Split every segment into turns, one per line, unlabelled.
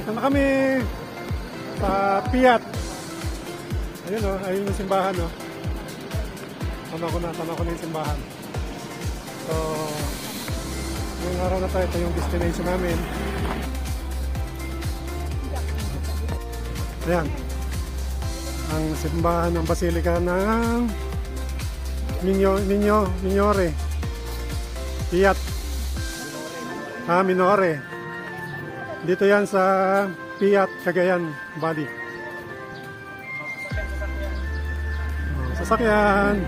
Dito na kami sa Piat. Ayun o, ayun yung simbahan o. Tama ko na yung simbahan. So, ngayong araw na tayo, ito yung destination namin. Ayan. Ang simbahan ng Basilika ng Minore. Piat. Minore. Dito yan sa Piat, Cagayan Valley. Sasakyan.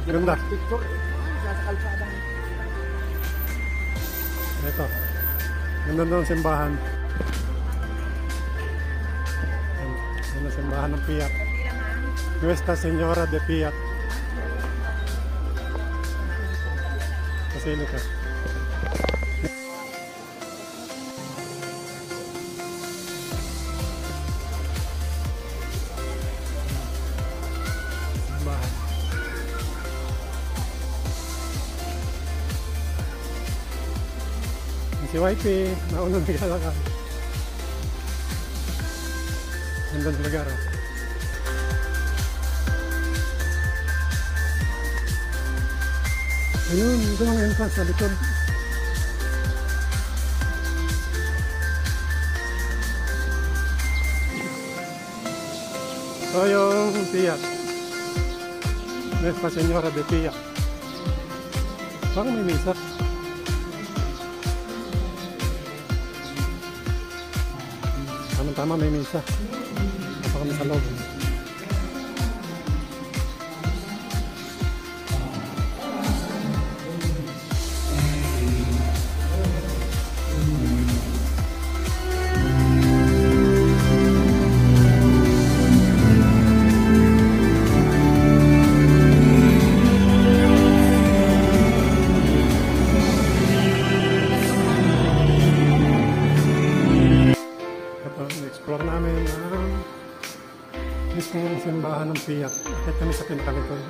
Ganda. Ito. Ganda doon simbahan. Yan ang simbahan ng Piat. Nuestra Señora de Piat. Basilika. Si Wifey, naunang naglalakad. Ganda ng lugar. Ayun, ito ang entrance sa likod. So yung Piat. Nuestra Señora de Piat. Parang may misa. Tama, may misa. Napaka kami sa loob. Explore namin ang mismong simbahan ng Piat. Kahit kami sa pinakalikod.